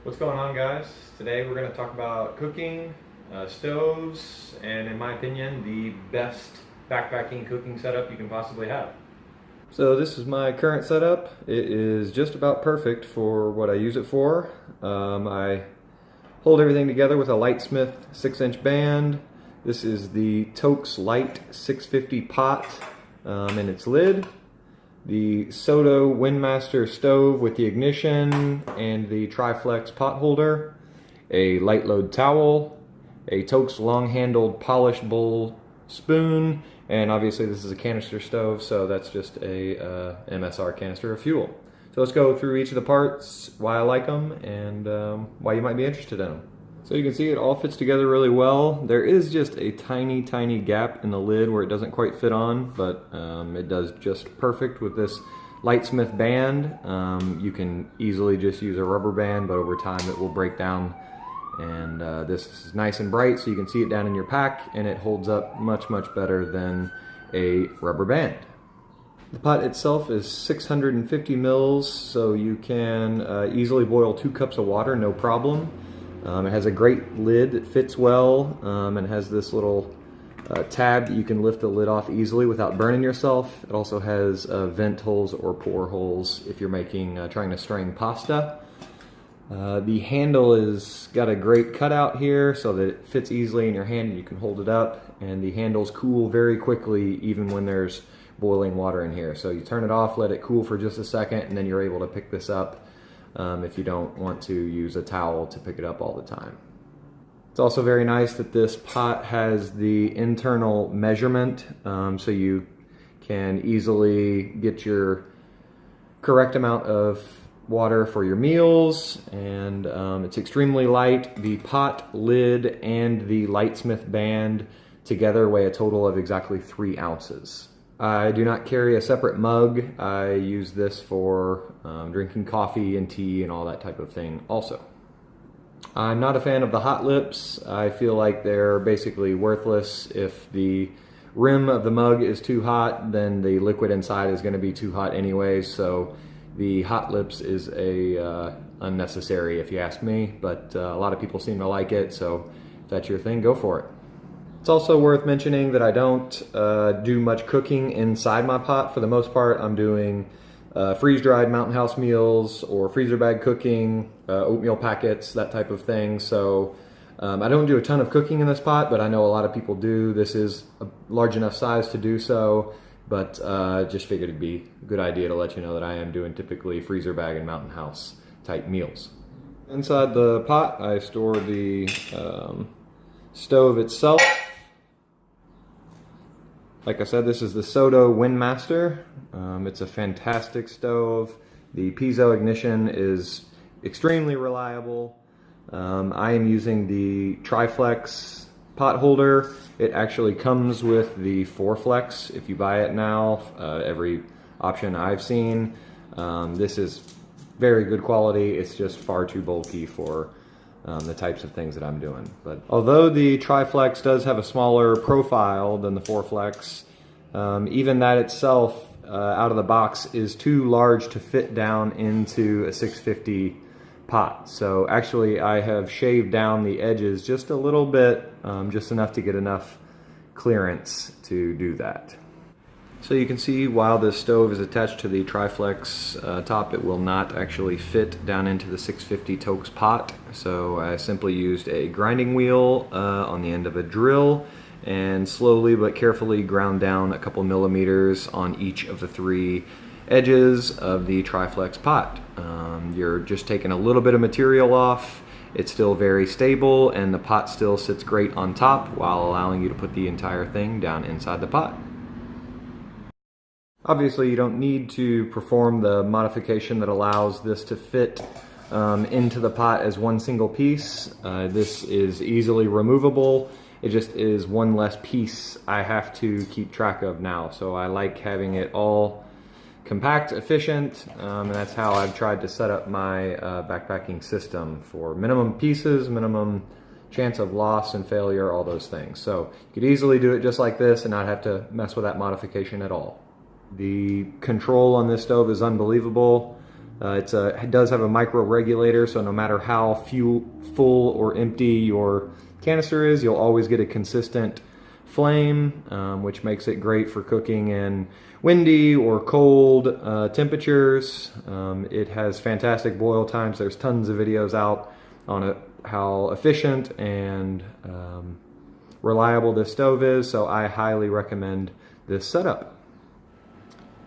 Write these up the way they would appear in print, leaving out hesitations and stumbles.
What's going on, guys? Today we're going to talk about cooking, stoves, and in my opinion, the best backpacking cooking setup you can possibly have. So this is my current setup. It is just about perfect for what I use it for. I hold everything together with a Lightsmith 6-inch band. This is the Toaks Light 650 pot and its lid. The Soto Windmaster stove with the ignition and the Triflex pot holder, a light load towel, a Toaks long-handled polished bowl spoon, and obviously this is a canister stove, so that's just a MSR canister of fuel. So let's go through each of the parts, why I like them, and why you might be interested in them. So you can see it all fits together really well. There is just a tiny gap in the lid where it doesn't quite fit on, but it does just perfect with this Lightsmith band. You can easily just use a rubber band, but over time it will break down. And this is nice and bright, so you can see it down in your pack, and it holds up much better than a rubber band. The pot itself is 650 mils, so you can easily boil 2 cups of water, no problem. It has a great lid that fits well, and has this little tab that you can lift the lid off easily without burning yourself. It also has vent holes or pour holes if you're trying to strain pasta. The handle is got a great cutout here so that it fits easily in your hand and you can hold it up, and the handles cool very quickly even when there's boiling water in here. So you turn it off, let it cool for just a second, and then you're able to pick this up if you don't want to use a towel to pick it up all the time. It's also very nice that this pot has the internal measurement, so you can easily get your correct amount of water for your meals, and it's extremely light. The pot, lid, and the Lightsmith band together weigh a total of exactly 3 ounces. I do not carry a separate mug. I use this for drinking coffee and tea and all that type of thing also. I'm not a fan of the hot lips. I feel like they're basically worthless. If the rim of the mug is too hot, then the liquid inside is going to be too hot anyway, so the hot lips is unnecessary if you ask me, but a lot of people seem to like it, so if that's your thing, go for it. It's also worth mentioning that I don't do much cooking inside my pot. For the most part, I'm doing freeze-dried Mountain House meals or freezer bag cooking, oatmeal packets, that type of thing. So I don't do a ton of cooking in this pot, but I know a lot of people do. This is a large enough size to do so, but just figured it'd be a good idea to let you know that I am doing typically freezer bag and Mountain House type meals. Inside the pot, I store the stove itself. Like I said, this is the Soto Windmaster. It's a fantastic stove. The piezo ignition is extremely reliable. I am using the Triflex pot holder. It actually comes with the 4Flex if you buy it now, every option I've seen. This is very good quality. It's just far too bulky for the types of things that I'm doing. But although the Triflex does have a smaller profile than the 4Flex, even that itself out of the box is too large to fit down into a 650 pot. So actually I have shaved down the edges just a little bit, just enough to get enough clearance to do that. So you can see while this stove is attached to the Triflex top, it will not actually fit down into the 650 Toaks pot. So I simply used a grinding wheel on the end of a drill and slowly but carefully ground down a couple millimeters on each of the 3 edges of the Triflex pot. You're just taking a little bit of material off. It's still very stable, and the pot still sits great on top while allowing you to put the entire thing down inside the pot. Obviously, you don't need to perform the modification that allows this to fit into the pot as one single piece. This is easily removable. It just is one less piece I have to keep track of now. So I like having it all compact, efficient, and that's how I've tried to set up my backpacking system for minimum pieces, minimum chance of loss and failure, all those things. So you could easily do it just like this and not have to mess with that modification at all. The control on this stove is unbelievable. It does have a micro regulator, so no matter how full or empty your canister is, you'll always get a consistent flame, which makes it great for cooking in windy or cold temperatures. It has fantastic boil times. There's tons of videos out on how efficient and reliable this stove is, so I highly recommend this setup.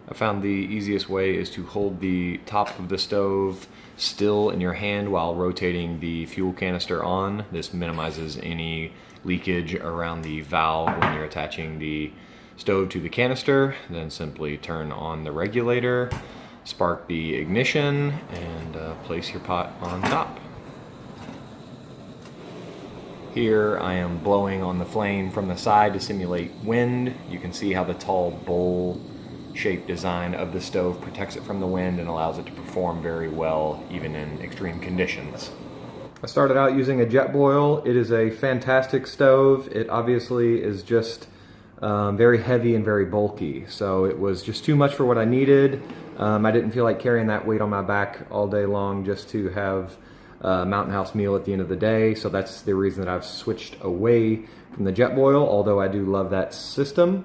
I found the easiest way is to hold the top of the stove still in your hand while rotating the fuel canister on. This minimizes any leakage around the valve when you're attaching the stove to the canister. Then simply turn on the regulator, spark the ignition, and place your pot on top. Here I am blowing on the flame from the side to simulate wind. You can see how the tall bowl shaped design of the stove protects it from the wind and allows it to perform very well even in extreme conditions. I started out using a Jetboil. It is a fantastic stove. It obviously is just very heavy and very bulky, so it was just too much for what I needed. I didn't feel like carrying that weight on my back all day long just to have a Mountain House meal at the end of the day, so that's the reason that I've switched away from the Jetboil, although I do love that system.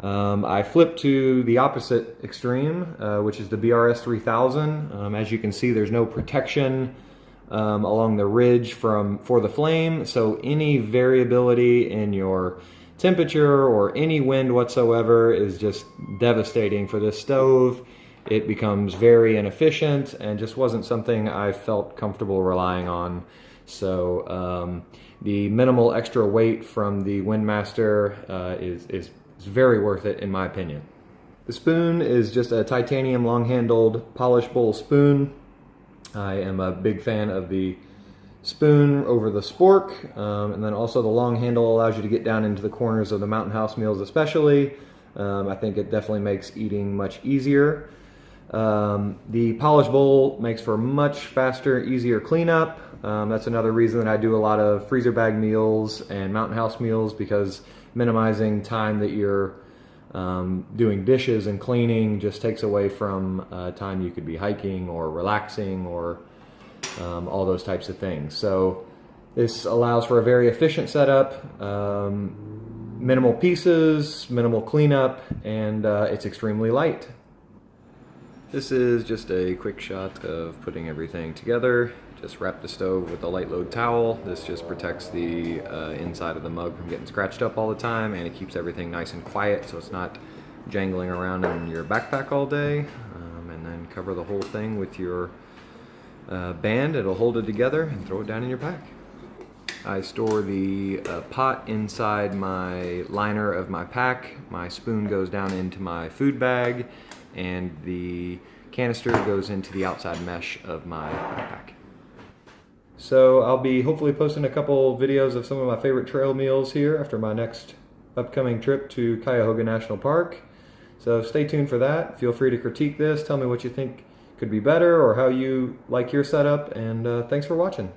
I flipped to the opposite extreme, which is the BRS 3000. As you can see, there's no protection along the ridge for the flame, so any variability in your temperature or any wind whatsoever is just devastating for this stove. It becomes very inefficient and just wasn't something I felt comfortable relying on. So the minimal extra weight from the Windmaster is very worth it in my opinion. The spoon is just a titanium long-handled polish bowl spoon. I am a big fan of the spoon over the spork, and then also the long handle allows you to get down into the corners of the Mountain House meals especially. I think it definitely makes eating much easier. The polished bowl makes for much faster, easier cleanup. That's another reason that I do a lot of freezer bag meals and Mountain House meals, because minimizing time that you're doing dishes and cleaning just takes away from time you could be hiking or relaxing or all those types of things. So this allows for a very efficient setup, minimal pieces, minimal cleanup, and it's extremely light. This is just a quick shot of putting everything together. Just wrap the stove with a light load towel. This just protects the inside of the mug from getting scratched up all the time, and it keeps everything nice and quiet so it's not jangling around in your backpack all day. And then cover the whole thing with your band. It'll hold it together, and throw it down in your pack. I store the pot inside my liner of my pack. My spoon goes down into my food bag, and the canister goes into the outside mesh of my backpack. So I'll be hopefully posting a couple videos of some of my favorite trail meals here after my next upcoming trip to Cuyahoga National Park. So stay tuned for that. Feel free to critique this, tell me what you think could be better or how you like your setup, and thanks for watching.